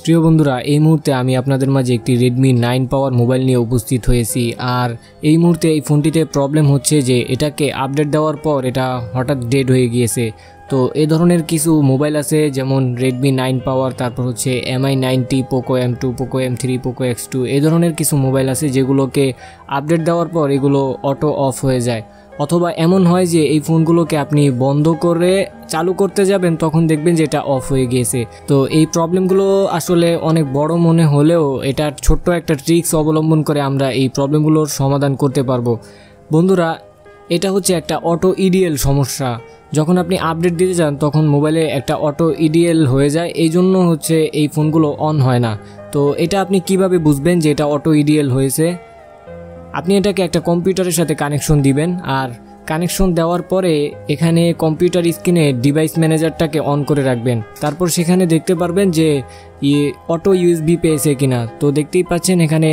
প্রিয় বন্ধুরা, এই মুহূর্তে আমি আপনাদের মাঝে একটি Redmi 9 পাওয়ার মোবাইল নিয়ে উপস্থিত হয়েছি। আর এই মুহূর্তে এই ফোনটিতে প্রবলেম হচ্ছে যে এটাকে আপডেট দেওয়ার পর এটা হঠাৎ ডেড হয়ে গিয়েছে। তো এই ধরনের কিছু মোবাইল আছে যেমন Redmi 9 পাওয়ার, তারপর হচ্ছে MI 90, Poco M2, Poco M3, Poco X2, এই ধরনের কিছু মোবাইল আছে যেগুলোকে আপডেট দেওয়ার পর এগুলো অটো অফ হয়ে যায়। অথবা এমন হয় যে এই ফোনগুলোকে আপনি বন্ধ করে চালু করতে যাবেন তখন দেখবেন যে এটা অফ হয়ে গিয়েছে। তো এই প্রবলেমগুলো আসলে অনেক বড় মনে হলেও এটার ছোট্ট একটা ট্রিক্স অবলম্বন করে আমরা এই প্রবলেমগুলোর সমাধান করতে পারবো। বন্ধুরা, এটা হচ্ছে একটা অটো EDL সমস্যা। যখন আপনি আপডেট দিতে যান তখন মোবাইলে একটা অটো EDL হয়ে যায়, এই জন্য হচ্ছে এই ফোনগুলো অন হয় না। তো এটা আপনি কিভাবে বুঝবেন যে এটা অটো EDL হয়েছে? আপনি এটাকে একটা কম্পিউটারের সাথে কানেকশন দিবেন, আর কানেকশন দেওয়ার পরে এখানে কম্পিউটার স্ক্রিনে ডিভাইস ম্যানেজারটাকে অন করে রাখবেন। তারপর সেখানে দেখতে পারবেন যে অটো USB পেয়েছে কিনা। তো দেখতেই পাচ্ছেন এখানে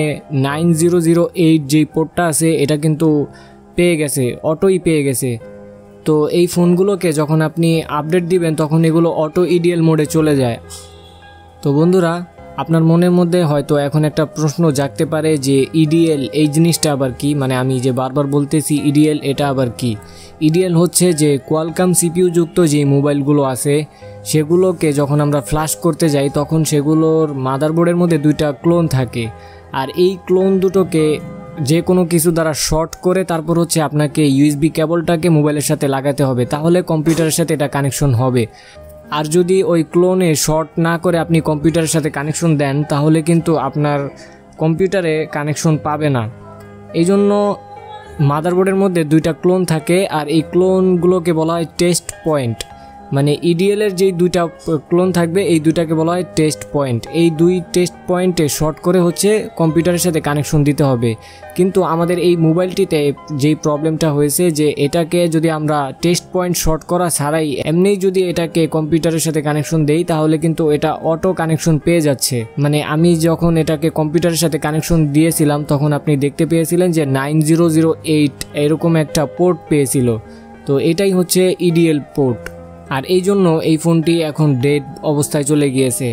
9008 যেই পোর্টটা আছে এটা কিন্তু পেয়ে গেছে, অটোই পেয়ে গেছে। তো এই ফোনগুলোকে যখন আপনি আপডেট দিবেন তখন এগুলো অটো EDL মোডে চলে যায়। তো বন্ধুরা, আপনার মনের মধ্যে হয়তো এখন একটা প্রশ্ন জাগতে পারে যে EDL এই জিনিসটা আবার কি, মানে আমি যে বারবার বলতেছি EDL, এটা আবার কি? EDL হচ্ছে যে কোয়ালকম CPU যুক্ত যে মোবাইলগুলো আছে সেগুলোকে যখন আমরা ফ্ল্যাশ করতে যাই তখন সেগুলোর মাদারবোর্ডের মধ্যে দুইটা ক্লোন থাকে, আর এই ক্লোন দুটোকে যে কোনো কিছু দ্বারা শর্ট করে তারপর হচ্ছে আপনাকে USB কেবলটাকে মোবাইলের সাথে লাগাতে হবে, তাহলে কম্পিউটারের সাথে এটা কানেকশন হবে। আর যদি ওই ক্লোনে শর্ট না করে আপনি কম্পিউটারের সাথে কানেকশন দেন তাহলে কিন্তু আপনার কম্পিউটারে কানেকশন পাবে না। এই জন্য মাদারবোর্ডের মধ্যে দুইটা ক্লোন থাকে, আর এই ক্লোনগুলোকে বলা হয় টেস্ট পয়েন্ট। মানে EDL এর যেই দুইটা ক্লোন থাকবে এই দুইটাকে বলা হয় টেস্ট পয়েন্ট। এই দুই টেস্ট পয়েন্টে শর্ট করে হচ্ছে কম্পিউটারের সাথে কানেকশন দিতে হবে। কিন্তু আমাদের এই মোবাইলটিতে যেই প্রবলেমটা হয়েছে যে এটাকে যদি আমরা টেস্ট পয়েন্ট শর্ট করা ছাড়াই এমনিই যদি এটাকে কম্পিউটারের সাথে কানেকশন দেই তাহলে কিন্তু এটা অটো কানেকশন পেয়ে যাচ্ছে। মানে আমি যখন এটাকে কম্পিউটারের সাথে কানেকশন দিয়েছিলাম তখন আপনি দেখতে পেয়েছিলেন যে 9008 এরকম একটা পোর্ট পেয়েছিল। তো এটাই হচ্ছে EDL পোর্ট, আর এই জন্য এই ফোনটি এখন ডেড অবস্থায় চলে গিয়েছে।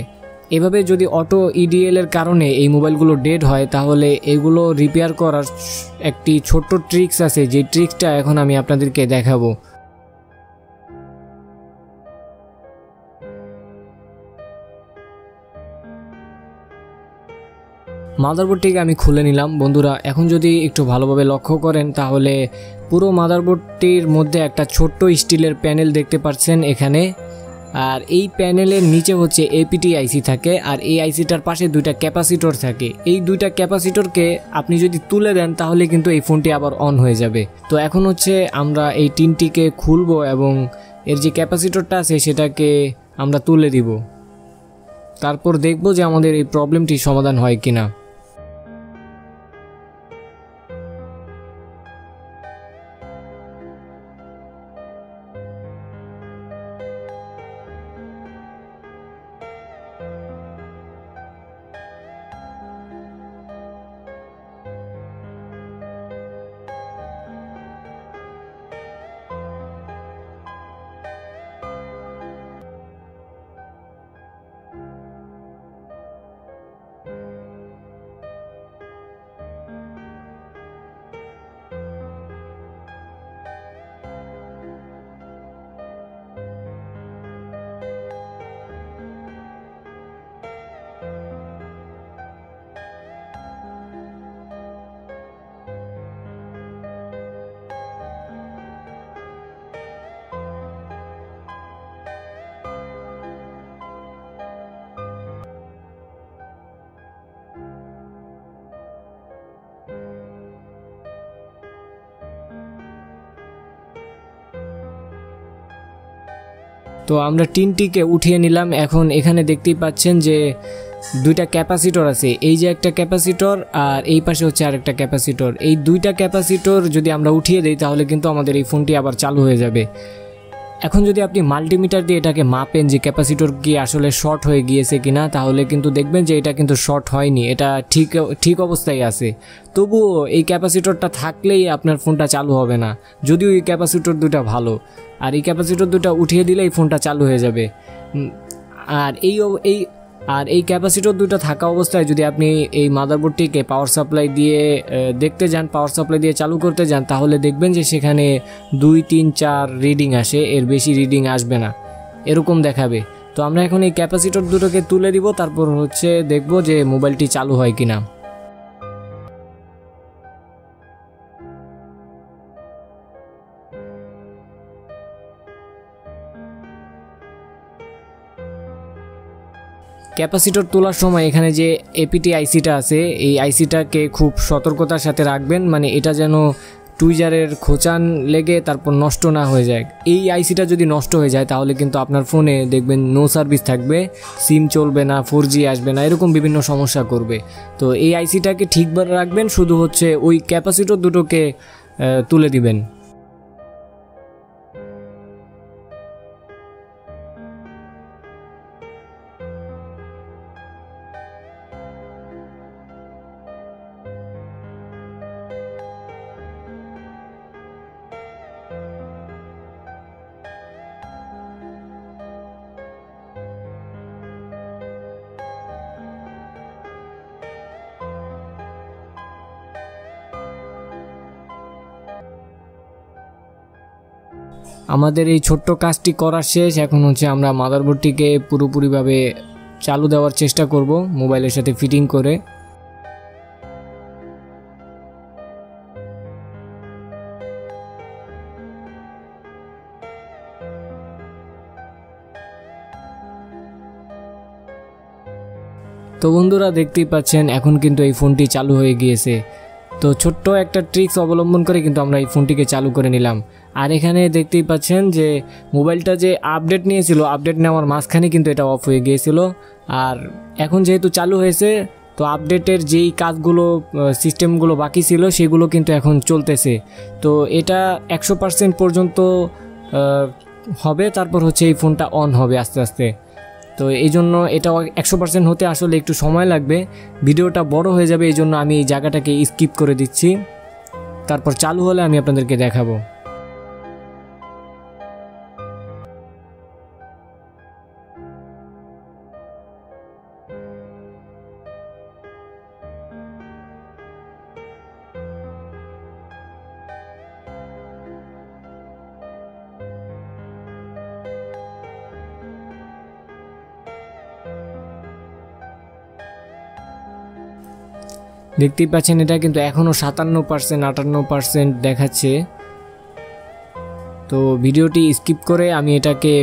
এভাবে যদি অটো EDL এর কারণে এই মোবাইলগুলো ডেড হয় তাহলে এগুলো রিপেয়ার করার একটি ছোট্ট ট্রিক্স আছে, যে ট্রিক্সটা এখন আমি আপনাদেরকে দেখাবো। মাদারবোর্ডটিকে আমি খুলে নিলাম। বন্ধুরা, এখন যদি একটু ভালোভাবে লক্ষ্য করেন তাহলে পুরো মাদারবোর্ডটির মধ্যে একটা ছোট্ট স্টিলের প্যানেল দেখতে পাচ্ছেন এখানে, আর এই প্যানেলের নিচে হচ্ছে APT IC থাকে, আর এই আইসিটার পাশে দুইটা ক্যাপাসিটর থাকে। এই দুইটা ক্যাপাসিটরকে আপনি যদি তুলে দেন তাহলে কিন্তু এই ফোনটি আবার অন হয়ে যাবে। তো এখন হচ্ছে আমরা এই টিনটিকে খুলবো এবং এর যে ক্যাপাসিটরটা আছে সেটাকে আমরা তুলে দিব, তারপর দেখব যে আমাদের এই প্রবলেমটি সমাধান হয় কিনা। তো আমরা টিনটিকে উঠিয়ে নিলাম। এখন এখানে দেখতেই পাচ্ছেন যে দুইটা ক্যাপাসিটর আছে, এই যে একটা ক্যাপাসিটর আর এই পাশে হচ্ছে আরেকটা ক্যাপাসিটর। এই দুইটা ক্যাপাসিটর যদি আমরা উঠিয়ে দেই তাহলে কিন্তু আমাদের এই ফোনটি আবার চালু হয়ে যাবে। এখন যদি আপনি মাল্টিমিটার দিয়ে এটাকে মাপেন যে ক্যাপাসিটর কি আসলে শর্ট হয়ে গিয়েছে কিনা, তাহলে কিন্তু দেখবেন যে এটা কিন্তু শর্ট হয়নি, এটা ঠিক অবস্থায় আছে। তবুও এই ক্যাপাসিটরটা থাকলেই আপনার ফোনটা চালু হবে না, যদিও এই ক্যাপাসিটর দুটা ভালো। আর এই ক্যাপাসিটর দুটা উঠিয়ে দিলে এই ফোনটা চালু হয়ে যাবে। আর আর এই ক্যাপাসিটর দুটো থাকা অবস্থায় যদি আপনি এই মাদারবোর্ডটিকে পাওয়ার সাপ্লাই দিয়ে দেখতে যান, পাওয়ার সাপ্লাই দিয়ে চালু করতে যান, তাহলে দেখবেন যে সেখানে 2, 3, 4 রিডিং আসে, এর বেশি রিডিং আসবে না, এরকম দেখাবে। তো আমরা এখন এই ক্যাপাসিটর দুটোকে তুলে দিব, তারপর দেখব যে মোবাইলটি চালু হয় কিনা। ক্যাপাসিটর তোলার সময় এখানে যে এপিটি আইসিটা আছে, এই আইসিটাকে খুব সতর্কতার সাথে রাখবেন, মানে এটা যেন টুইজারের খোঁচান লেগে তারপর নষ্ট না হয়ে যায়। এই আইসিটা যদি নষ্ট হয়ে যায় তাহলে কিন্তু আপনার ফোনে দেখবেন নো সার্ভিস থাকবে, সিম চলবে না, 4G আসবে না, এরকম বিভিন্ন সমস্যা করবে। তো এই আইসিটাকে ঠিকভাবে রাখবেন, শুধু ওই ক্যাপাসিটর দুটোকে তুলে দিবেন। আমাদের এই ছোট্ট কাজটি করা শেষ। এখন আমরা মাদারবোর্ডটিকে পুরোপুরিভাবে চালু দেওয়ার চেষ্টা করব মোবাইলের সাথে ফিটিং করে। তো বন্ধুরা দেখতেই পাচ্ছেন এখন কিন্তু এই ফোনটি চালু হয়ে গিয়েছে। তো ছোট্ট একটা ট্রিক্স অবলম্বন করে কিন্তু আমরা এই ফোনটিকে চালু করে নিলাম। আর এখানে দেখতেই পাচ্ছেন যে মোবাইলটা যে আপডেট নিয়েছিল, আপডেট নেওয়ার মাঝখানে কিন্তু এটা অফ হয়ে গিয়েছিল। আর এখন যেহেতু চালু হয়েছে, তো আপডেটের যেই কাজগুলো সিস্টেমগুলো বাকি ছিল সেগুলো কিন্তু এখন চলতেছে। তো এটা 100% পর্যন্ত হবে, তারপর এই ফোনটা অন হবে আস্তে আস্তে। তো এই জন্য এটা 100% হতে আসলে একটু সময় লাগবে, ভিডিওটা বড় হয়ে যাবে, এই জন্য আমি এই জায়গাটাকে স্কিপ করে দিচ্ছি। তারপর চালু হলে আমি আপনাদেরকে দেখাবো। দেখতেই পাচ্ছেন এটা কিন্তু এখনও 57%, 58% দেখাচ্ছে। তো ভিডিওটি স্কিপ করে আমি এটাকে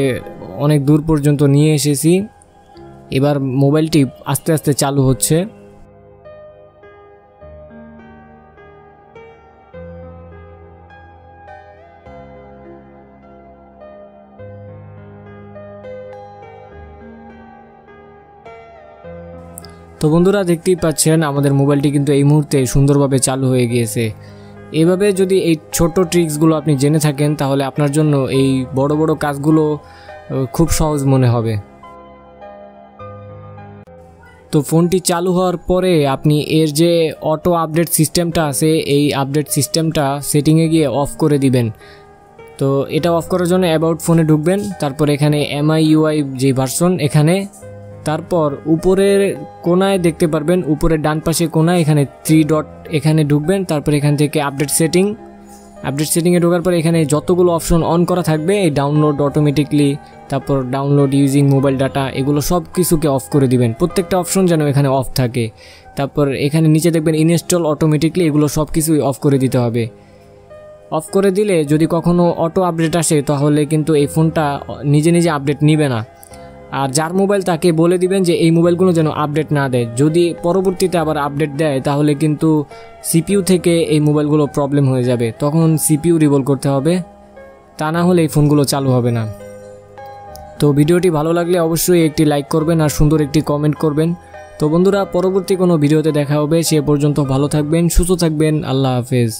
অনেক দূর পর্যন্ত নিয়ে এসেছি। এবার মোবাইলটি আস্তে আস্তে চালু হচ্ছে। তো বন্ধুরা দেখতেই পাচ্ছেন আমাদের মোবাইলটি কিন্তু এই মুহূর্তে সুন্দরভাবে চালু হয়ে গিয়েছে। এভাবে যদি এই ছোট ট্রিক্সগুলো আপনি জেনে থাকেন তাহলে আপনার জন্য এই বড় বড় কাজগুলো খুব সহজ মনে হবে। তো ফোনটি চালু হওয়ার পরে আপনি এর যে অটো আপডেট সিস্টেমটা আছে, এই আপডেট সিস্টেমটা সেটিংয়ে গিয়ে অফ করে দিবেন। তো এটা অফ করার জন্য অ্যাবাউট ফোনে ঢুকবেন, তারপর এখানে MIUI যে ভার্সন এখানে, তারপর উপরের কোনায় দেখতে পারবেন, উপরের ডান পাশে কোনায় এখানে 3 ডট, এখানে ঢুকবেন। তারপর এখান থেকে আপডেট সেটিংয়ে ঢোকার পর এখানে যতগুলো অপশন অন করা থাকবে, এই ডাউনলোড অটোমেটিকলি, তারপর ডাউনলোড ইউজিং মোবাইল ডাটা, এগুলো সব কিছুকে অফ করে দিবেন। প্রত্যেকটা অপশন যেন এখানে অফ থাকে। তারপর এখানে নিচে দেখবেন ইনস্টল অটোমেটিকলি, এগুলো সব কিছুই অফ করে দিতে হবে। অফ করে দিলে যদি কখনো অটো আপডেট আসে তাহলে কিন্তু এই ফোনটা নিজে নিজে আপডেট নিবে না। আর যার মোবাইল তাকে বলে দিবেন যে এই মোবাইলগুলো যেন আপডেট না দেয়। যদি পরবর্তীতে আবার আপডেট দেয় তাহলে কিন্তু CPU থেকে এই মোবাইলগুলো প্রবলেম হয়ে যাবে, তখন CPU রিভলভ করতে হবে, তা না হলে এই ফোনগুলো চালু হবে না। তো ভিডিওটি ভালো লাগলে অবশ্যই একটি লাইক করবেন আর সুন্দর একটি কমেন্ট করবেন। তো বন্ধুরা পরবর্তী কোনো ভিডিওতে দেখা হবে, সে পর্যন্ত ভালো থাকবেন, সুস্থ থাকবেন, আল্লাহ হাফেজ।